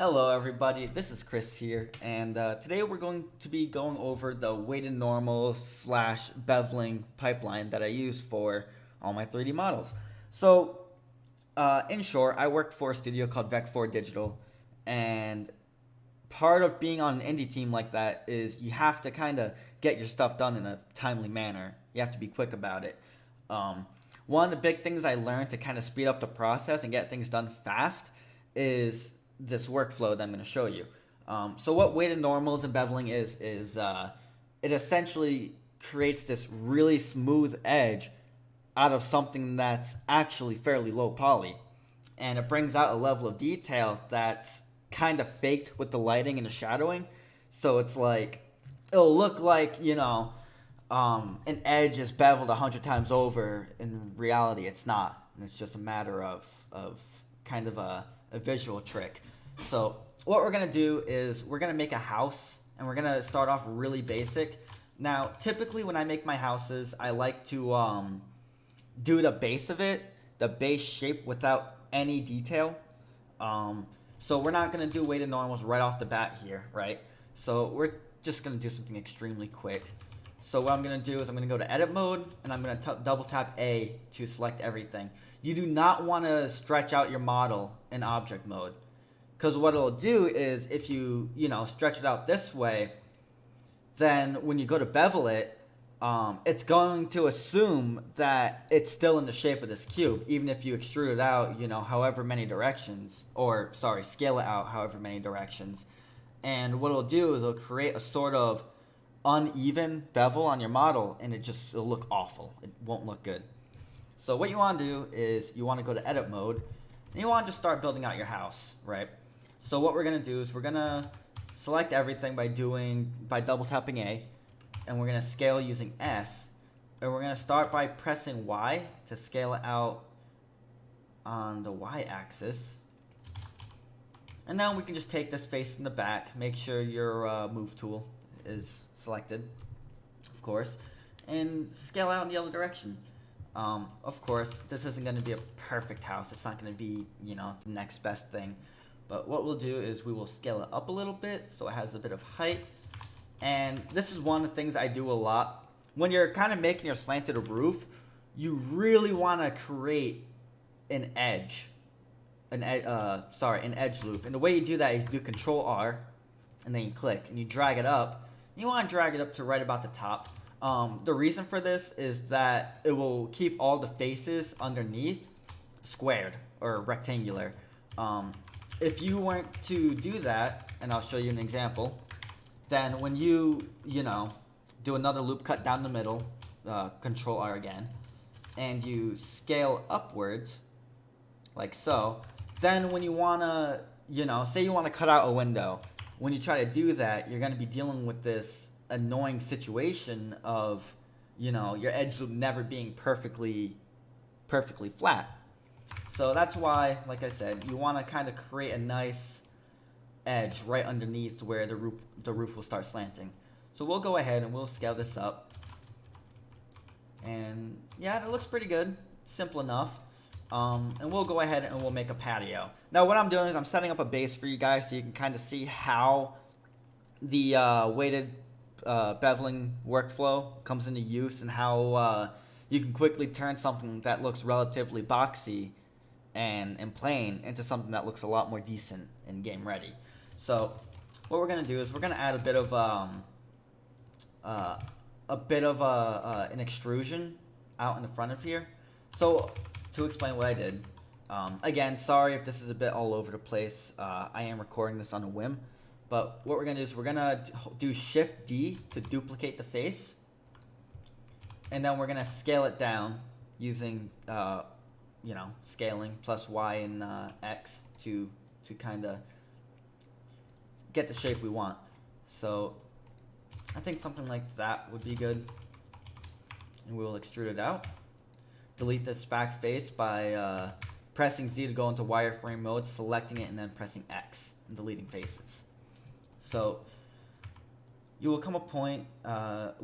Hello everybody, this is Chris here, and today we're going to be going over the weighted normal slash beveling pipeline that I use for all my 3D models. So, in short, I work for a studio called Vec4 Digital, and part of being on an indie team like that is you have to kind of get your stuff done in a timely manner. You have to be quick about it. Um, One of the big things I learned to kind of speed up the process and get things done fast is this workflow that I'm going to show you. So what weighted normals and beveling is it essentially creates this really smooth edge out of something that's actually fairly low poly, and it brings out a level of detail that's kind of faked with the lighting and the shadowing. So it's like it'll look like an edge is beveled 100 times over. In reality, it's not. And it's just a matter of kind of a visual trick. So what we're gonna do is we're gonna make a house, and we're gonna start off really basic. Now, typically when I make my houses, I like to do the base of it, the base shape without any detail. So we're not gonna do weighted normals right off the bat here, right? So we're just gonna do something extremely quick. So what I'm gonna do is I'm gonna go to edit mode, and I'm gonna double tap A to select everything. You do not want to stretch out your model in object mode, because what it'll do is if you stretch it out this way, then when you go to bevel it, it's going to assume that it's still in the shape of this cube, even if you extrude it out, however many directions, or sorry, scale it out however many directions. And what it'll do is it'll create a sort of uneven bevel on your model, and it'll look awful. It won't look good. So what you want to do is you want to go to edit mode, and you want to just start building out your house, right? So what we're going to do is we're going to select everything by double tapping A, and we're going to scale using S, and we're going to start by pressing Y to scale it out on the Y axis. And now we can just take this face in the back, make sure your move tool is selected, of course, and scale out in the other direction. Of course, this isn't going to be a perfect house. It's not going to be, the next best thing. But what we'll do is we will scale it up a little bit so it has a bit of height. And this is one of the things I do a lot. When you're kind of making your slanted roof, you really want to create an edge. An edge loop. And the way you do that is do Control R, and then you click, and you drag it up. You want to drag it up to right about the top. The reason for this is that it will keep all the faces underneath squared or rectangular. If you weren't to do that, and I'll show you an example, then when you do another loop cut down the middle, Control R again, and you scale upwards, like so, then when you want to, say you want to cut out a window, when you try to do that, you're going to be dealing with this annoying situation of, your edge loop never being perfectly flat. So that's why, like I said, you want to kind of create a nice edge right underneath where the roof will start slanting. So we'll go ahead and we'll scale this up. And yeah, it looks pretty good. Simple enough. And we'll go ahead and we'll make a patio. Now what I'm doing is I'm setting up a base for you guys so you can kind of see how the weighted beveling workflow comes into use, and how you can quickly turn something that looks relatively boxy and plain into something that looks a lot more decent and game ready. So what we're gonna do is we're gonna add a bit of an extrusion out in the front of here. So to explain what I did, again, sorry if this is a bit all over the place. I am recording this on a whim. But what we're going to do is we're going to do Shift D to duplicate the face. And then we're going to scale it down using, scaling plus Y and X to kind of get the shape we want. So I think something like that would be good. And we'll extrude it out. Delete this back face by pressing Z to go into wireframe mode, selecting it, and then pressing X and deleting faces. So you will come a point, just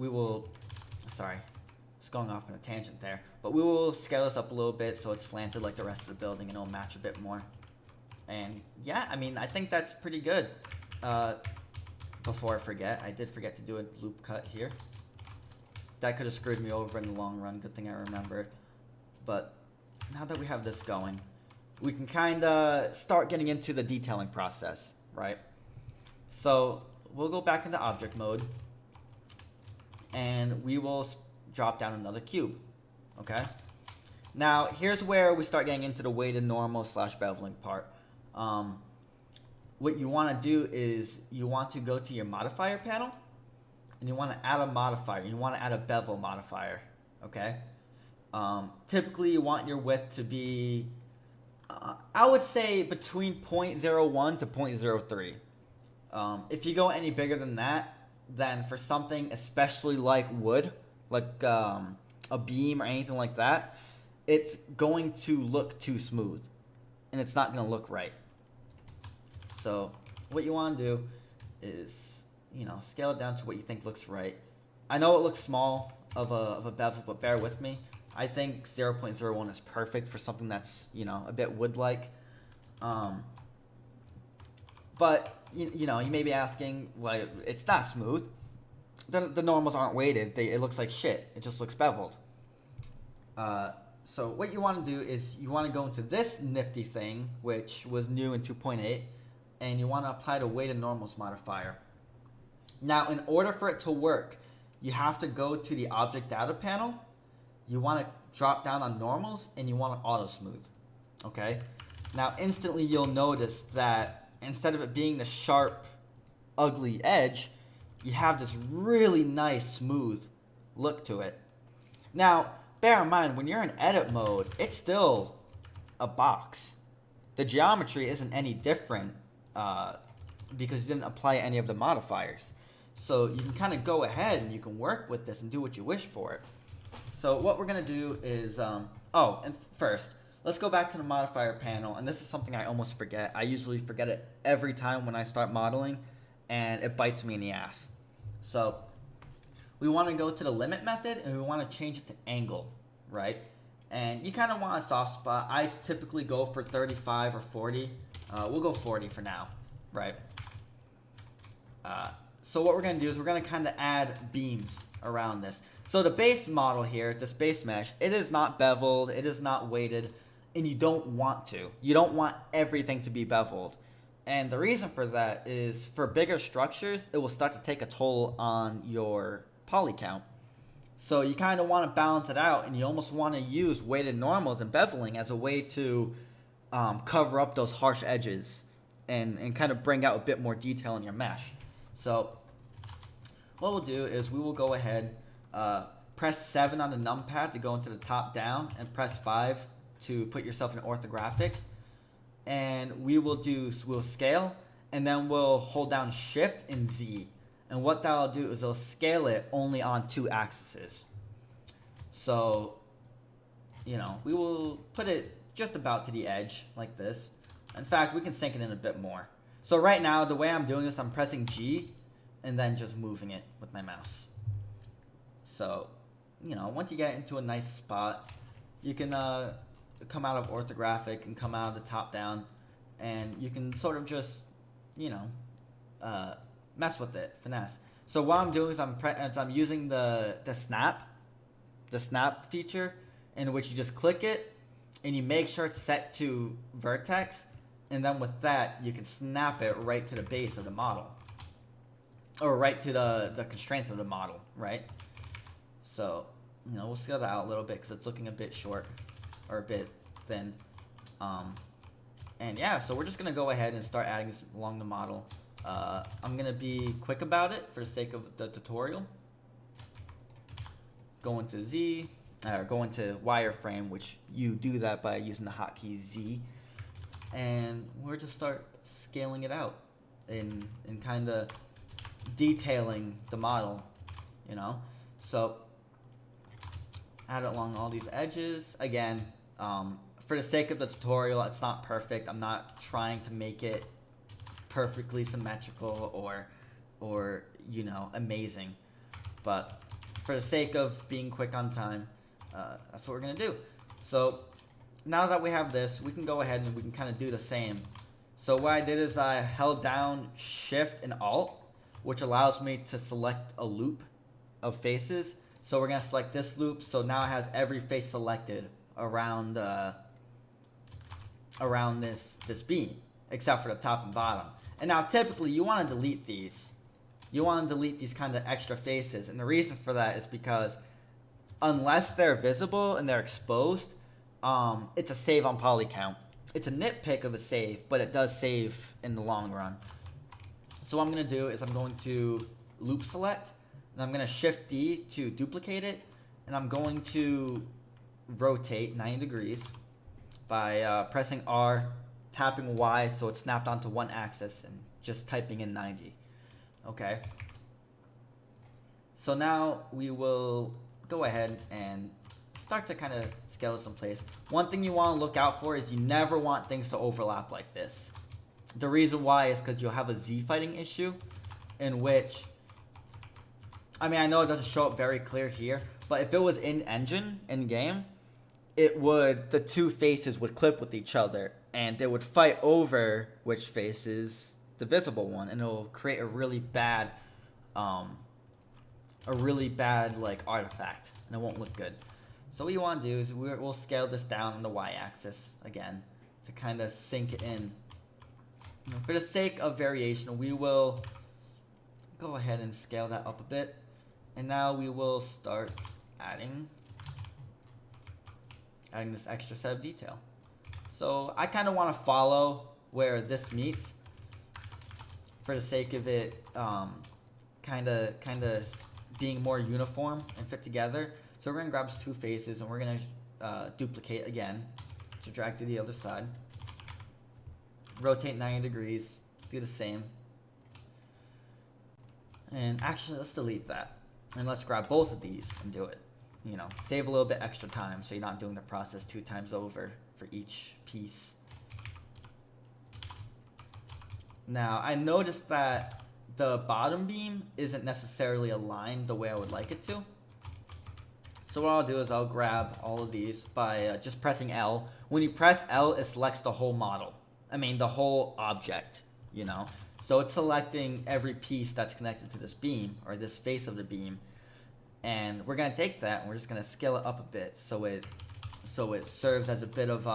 going off on a tangent there, but we will scale this up a little bit so it's slanted like the rest of the building, and it'll match a bit more. And yeah, I mean, I think that's pretty good. Before I forget, I did forget to do a loop cut here. That could have screwed me over in the long run. Good thing I remembered. But now that we have this going, we can kind of start getting into the detailing process, right? So we'll go back into object mode, and we will drop down another cube, okay? Now, here's where we start getting into the weighted normal slash beveling part. What you want to do is you want to go to your modifier panel, and you want to add a modifier. You want to add a bevel modifier, okay? Typically, you want your width to be, I would say, between 0.01 to 0.03. If you go any bigger than that, then for something especially like wood, like a beam or anything like that, it's going to look too smooth, and it's not going to look right. So what you want to do is, scale it down to what you think looks right. I know it looks small of a bevel, but bear with me. I think 0.01 is perfect for something that's, a bit wood-like. But, you may be asking, well, it's not smooth. The normals aren't weighted. It looks like shit. It just looks beveled. So what you want to do is you want to go into this nifty thing, which was new in 2.8, and you want to apply the weighted normals modifier. Now, in order for it to work, you have to go to the object data panel. You want to drop down on normals, and you want to auto smooth. Okay? Now, instantly you'll notice that instead of it being the sharp, ugly edge, you have this really nice, smooth look to it. Now, bear in mind, when you're in edit mode, it's still a box. The geometry isn't any different because you didn't apply any of the modifiers. So you can kind of go ahead and you can work with this and do what you wish for it. So what we're going to do is, and first, let's go back to the modifier panel. And this is something I almost forget. I usually forget it every time when I start modeling, and it bites me in the ass. So we want to go to the limit method, and we want to change it to angle, right? And you kind of want a soft spot. I typically go for 35 or 40. We'll go 40 for now, right? So what we're going to do is we're going to kind of add beams around this. So the base model here, this base mesh, it is not beveled, it is not weighted, and you don't want to. You don't want everything to be beveled. And the reason for that is for bigger structures, it will start to take a toll on your poly count. So you kind of want to balance it out, and you almost want to use weighted normals and beveling as a way to cover up those harsh edges and kind of bring out a bit more detail in your mesh. So what we'll do is we will go ahead, press 7 on the numpad to go into the top down, and press 5 to put yourself in orthographic. And we'll scale, and then we'll hold down Shift and Z. And what that'll do is it'll scale it only on 2 axes. So, we will put it just about to the edge, like this. In fact, we can sink it in a bit more. So right now, the way I'm doing this, I'm pressing G, and then just moving it with my mouse. So, once you get into a nice spot, you can come out of orthographic and come out of the top down, and you can sort of just, mess with it, finesse. So what I'm doing is I'm using the snap feature, in which you just click it and you make sure it's set to vertex, and then with that you can snap it right to the base of the model, or right to the constraints of the model, right? So we'll scale that out a little bit because it's looking a bit short or a bit thin. And yeah, so we're just gonna go ahead and start adding this along the model. I'm gonna be quick about it for the sake of the tutorial. Go into Z, or go into wireframe, which you do that by using the hotkey Z, and we'll just start scaling it out and kind of detailing the model, So add it along all these edges. Again, for the sake of the tutorial, it's not perfect. I'm not trying to make it perfectly symmetrical or amazing, but for the sake of being quick on time, that's what we're gonna do. So now that we have this, we can go ahead and we can kind of do the same So what I did is I held down Shift and Alt, which allows me to select a loop of faces. So we're gonna select this loop. So now it has every face selected around around this beam, except for the top and bottom. And now typically you want to delete these. You want to delete these kind of extra faces, and the reason for that is because unless they're visible and they're exposed, it's a save on poly count. It's a nitpick of a save, but it does save in the long run. So what I'm going to do is I'm going to loop select, and I'm going to shift D to duplicate it, and I'm going to rotate 90 degrees by pressing R, tapping Y so it's snapped onto one axis, and just typing in 90. Okay. So now we will go ahead and start to kind of scale this in place. One thing you want to look out for is you never want things to overlap like this. The reason why is because you'll have a Z fighting issue in which, I mean, I know it doesn't show up very clear here, but if it was in engine, in game, the two faces would clip with each other and they would fight over which face is the visible one, and it'll create a really bad like artifact, and it won't look good. So what you want to do is we'll scale this down on the y-axis again to kind of sink it in. For the sake of variation, we will go ahead and scale that up a bit, and now we will start adding this extra set of detail. So I kind of want to follow where this meets for the sake of it kind of being more uniform and fit together. So we're going to grab these two faces and we're going to duplicate again to drag to the other side. Rotate 90 degrees, do the same. And actually, let's delete that. And let's grab both of these and do it. You know, save a little bit extra time so you're not doing the process 2 times over for each piece. Now, I noticed that the bottom beam isn't necessarily aligned the way I would like it to. So what I'll do is I'll grab all of these by just pressing L. When you press L, it selects the whole model. I mean, the whole object, you know. So it's selecting every piece that's connected to this beam, or this face of the beam. And we're going to take that and we're just going to scale it up a bit so it serves as a bit of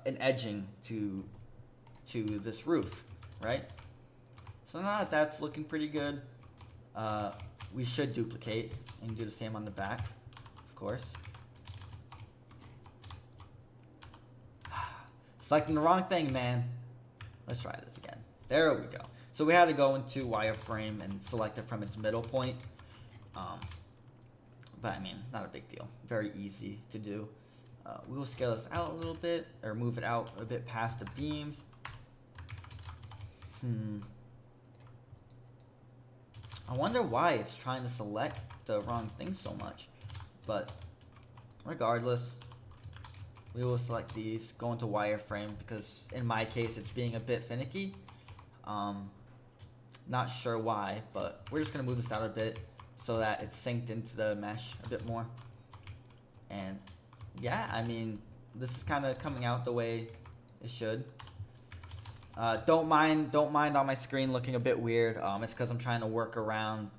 an edging to this roof, right? So now that that's looking pretty good, we should duplicate and do the same on the back, of course. Selecting the wrong thing, man. Let's try this again. There we go. So we had to go into wireframe and select it from its middle point. But I mean, not a big deal. Very easy to do. We will scale this out a little bit, or move it out a bit past the beams. I wonder why it's trying to select the wrong thing so much. But regardless, we will select these, go into wireframe, because in my case it's being a bit finicky. Not sure why, but we're just going to move this out a bit so that it's synced into the mesh a bit more. And yeah, I mean, this is kind of coming out the way it should. Don't mind on my screen looking a bit weird. It's because I'm trying to work around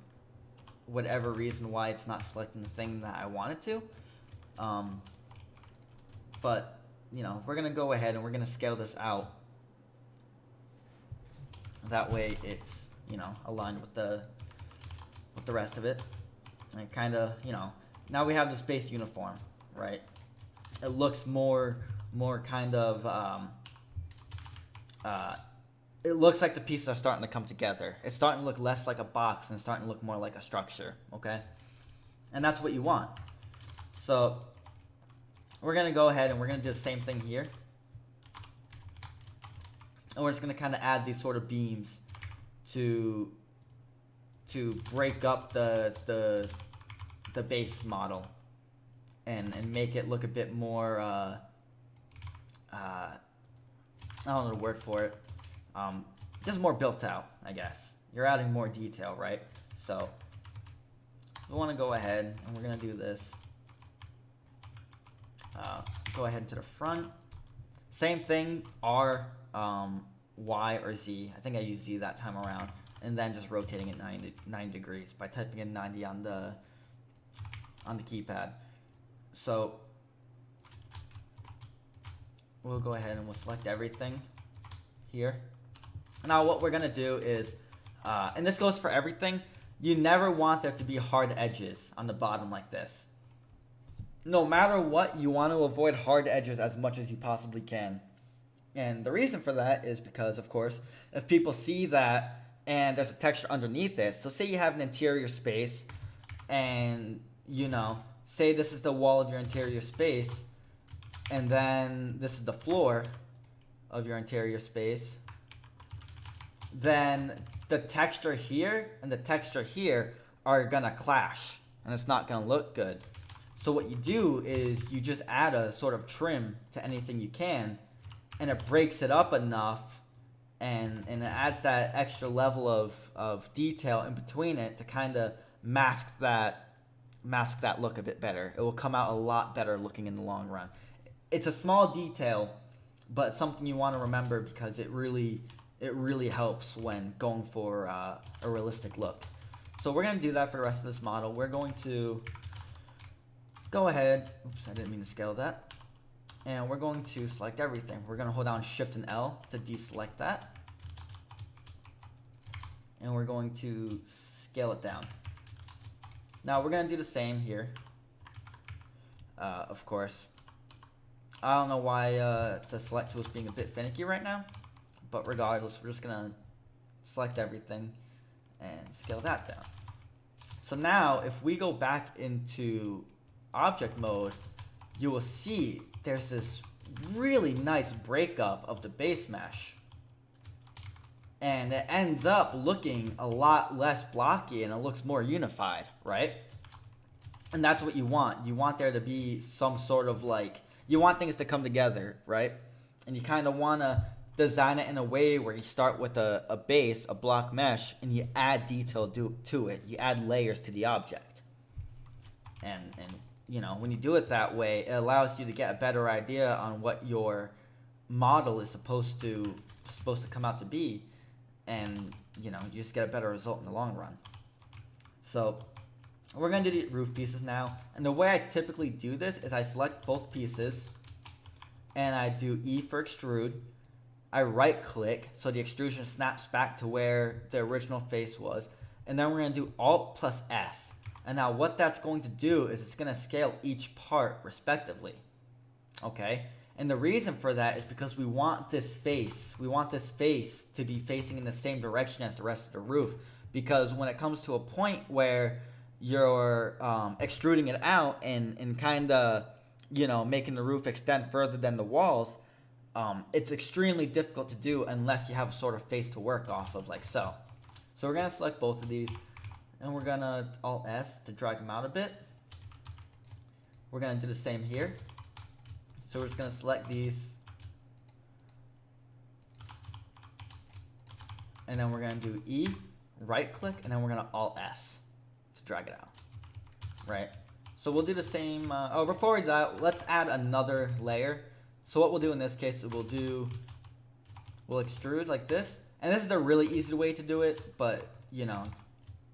whatever reason why it's not selecting the thing that I want it to. But, you know, we're going to go ahead and we're going to scale this out. That way it's, you know, aligned with the rest of it. And kind of, you know, now we have this base uniform, right? It looks more kind of, it looks like the pieces are starting to come together. It's starting to look less like a box and starting to look more like a structure, okay? And that's what you want. So we're going to go ahead and we're going to do the same thing here. And we're just going to kind of add these sort of beams to break up the base model and make it look a bit more, I don't know the word for it, just more built out, I guess. You're adding more detail, right? So we want to go ahead and we're going to do this. Go ahead to the front, Same thing, R, Y, or Z. I think I used Z that time around. And then just rotating it 90 degrees by typing in 90 on the keypad. So we'll go ahead and we'll select everything here. Now what we're gonna do is, and this goes for everything, you never want there to be hard edges on the bottom like this. No matter what, you want to avoid hard edges as much as you possibly can. And the reason for that is because, of course, if people see that and there's a texture underneath it, so say you have an interior space and, you know, say this is the wall of your interior space and then this is the floor of your interior space, then the texture here and the texture here are gonna clash and it's not gonna look good. So what you do is you just add a sort of trim to anything you can, and it breaks it up enough and it adds that extra level of detail in between it to kind of mask that look a bit better. It will come out a lot better looking in the long run. It's a small detail, but it's something you want to remember because it really helps when going for a realistic look. So we're going to do that for the rest of this model. We're going to go ahead, oops, I didn't mean to scale that. And we're going to select everything. We're going to hold down Shift and L to deselect that. And we're going to scale it down. Now we're going to do the same here. Of course. I don't know why the select tool is being a bit finicky right now. But regardless, we're just going to select everything and scale that down. So now if we go back into object mode, you will see there's this really nice breakup of the base mesh. And it ends up looking a lot less blocky and it looks more unified, right? And that's what you want. You want there to be some sort of like, you want things to come together, right? And you kind of want to design it in a way where you start with a base, a block mesh, and you add detail to it. You add layers to the object. And you know, when you do it that way, it allows you to get a better idea on what your model is supposed to come out to be, and you know, you just get a better result in the long run. So we're going to do the roof pieces now, and the way I typically do this is I select both pieces and I do E for extrude. I right click so the extrusion snaps back to where the original face was, and then we're going to do Alt plus S. And now what that's going to do is it's going to scale each part respectively. Okay? And the reason for that is because we want this face to be facing in the same direction as the rest of the roof. Because when it comes to a point where you're extruding it out and kind of, you know, making the roof extend further than the walls, it's extremely difficult to do unless you have a sort of face to work off of, like so. So we're going to select both of these. And we're going to Alt S to drag them out a bit. We're going to do the same here. So we're just going to select these. And then we're going to do E, right click, and then we're going to Alt S to drag it out. Right? So we'll do the same. Before we do that, let's add another layer. So what we'll do in this case is we'll extrude like this. And this is the really easy way to do it, but you know,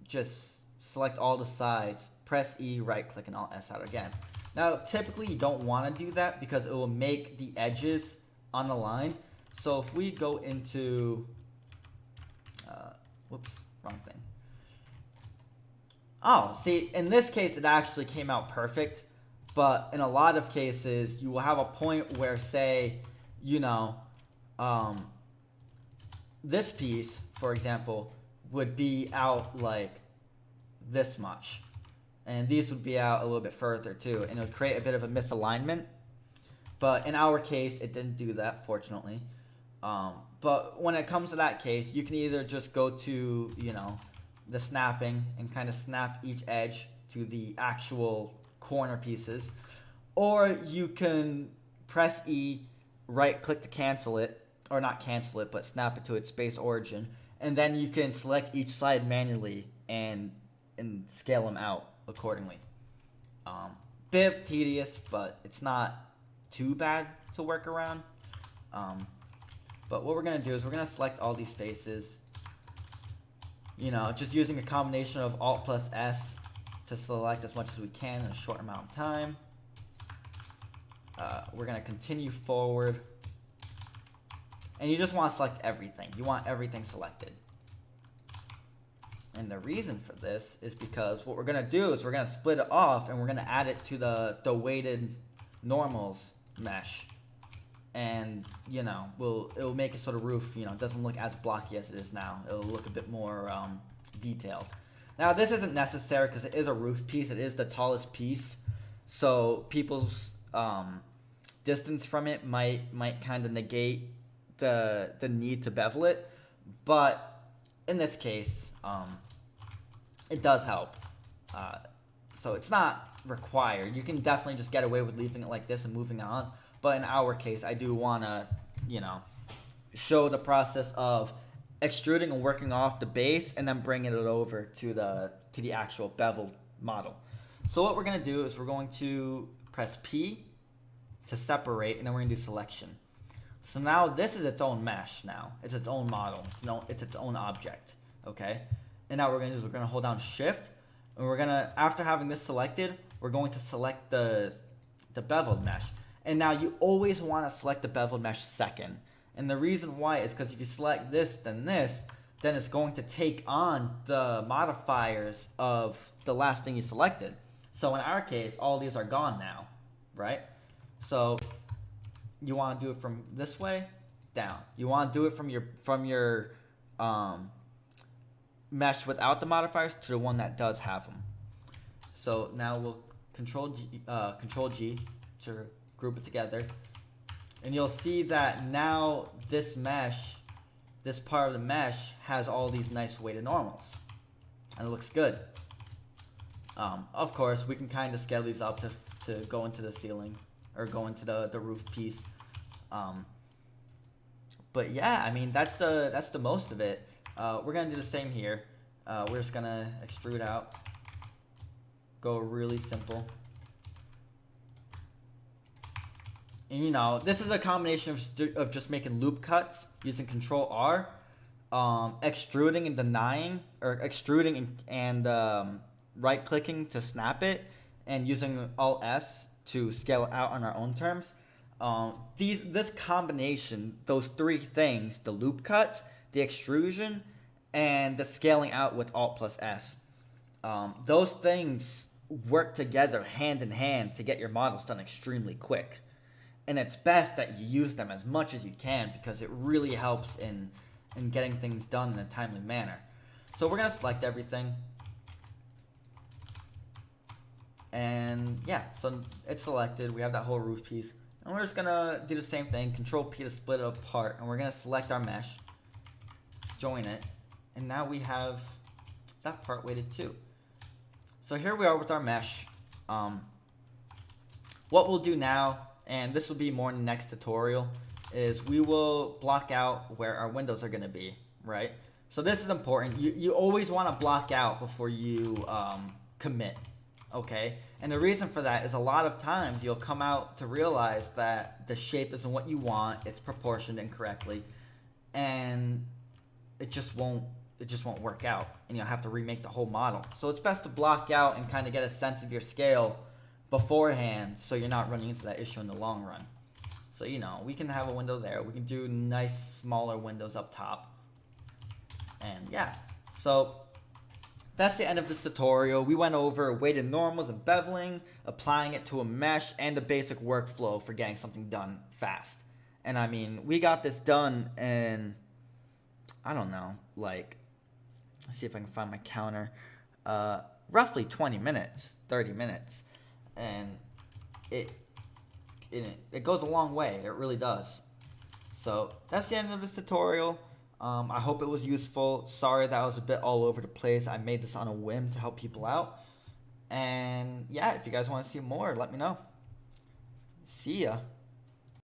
just select all the sides, press E, right click, and Alt S out again. Now, typically you don't want to do that because it will make the edges unaligned. So if we go into, whoops, wrong thing. Oh, see, in this case, it actually came out perfect. But in a lot of cases, you will have a point where, say, you know, this piece, for example, would be out like this much, and these would be out a little bit further too, and it would create a bit of a misalignment. But in our case, it didn't do that, fortunately. But when it comes to that case, you can either just go to, you know, the snapping and kind of snap each edge to the actual corner pieces, or you can press E, right click to cancel it, or not cancel it, but snap it to its base origin. And then you can select each side manually and scale them out accordingly. Bit tedious, but it's not too bad to work around. But what we're going to do is we're going to select all these faces. You know, just using a combination of Alt plus S to select as much as we can in a short amount of time. We're going to continue forward. And you just want to select everything. You want everything selected. And the reason for this is because what we're going to do is we're going to split it off and we're going to add it to the weighted normals mesh. And, you know, it'll make it so the roof, you know, doesn't look as blocky as it is now. It'll look a bit more detailed. Now, this isn't necessary because it is a roof piece. It is the tallest piece. So people's distance from it might kind of negate the need to bevel it. But in this case, it does help. So it's not required. You can definitely just get away with leaving it like this and moving on. But in our case, I do want to, you know, show the process of extruding and working off the base and then bringing it over to the actual beveled model. So what we're going to do is we're going to press P to separate, and then we're going to do selection. So now this is its own mesh now. It's its own model. It's its own object, okay? And now what we're going to do is we're going to hold down Shift, and we're going to, after having this selected, we're going to select the beveled mesh. And now you always want to select the beveled mesh second. And the reason why is because if you select this, then it's going to take on the modifiers of the last thing you selected. So in our case, all these are gone now, right? So you want to do it from this way down. You want to do it from your mesh without the modifiers to the one that does have them. So now we'll Control G to group it together, and you'll see that now this mesh, this part of the mesh, has all these nice weighted normals, and it looks good. Of course, we can kind of scale these up to go into the ceiling or go into the roof piece. But yeah, I mean that's the most of it. We're gonna do the same here. We're just gonna extrude out, go really simple. And you know, this is a combination of just making loop cuts using Control R, extruding and denying, or extruding and right clicking to snap it, and using Alt S to scale it out on our own terms. This combination, those three things, the loop cuts, the extrusion, and the scaling out with Alt plus S, those things work together hand in hand to get your models done extremely quick. And it's best that you use them as much as you can because it really helps in getting things done in a timely manner. So we're going to select everything. And yeah, so it's selected. We have that whole roof piece. And we're just going to do the same thing. Control P to split it apart. And we're going to select our mesh, join it. And now we have that part weighted too. So here we are with our mesh. What we'll do now, and this will be more in the next tutorial, is we will block out where our windows are going to be, right? So this is important. You always want to block out before you commit, okay? And the reason for that is a lot of times you'll come out to realize that the shape isn't what you want, it's proportioned incorrectly, and it just won't work out, and you'll have to remake the whole model. So it's best to block out and kind of get a sense of your scale beforehand, so you're not running into that issue in the long run. So, you know, we can have a window there. We can do nice smaller windows up top. And yeah, so that's the end of this tutorial. We went over weighted normals and beveling, applying it to a mesh, and a basic workflow for getting something done fast. And I mean, we got this done in, I don't know, like, let's see if I can find my counter, roughly 20 minutes, 30 minutes. And it goes a long way. It really does. So that's the end of this tutorial. I hope it was useful. Sorry that I was a bit all over the place. I made this on a whim to help people out. And yeah, if you guys want to see more, let me know. See ya.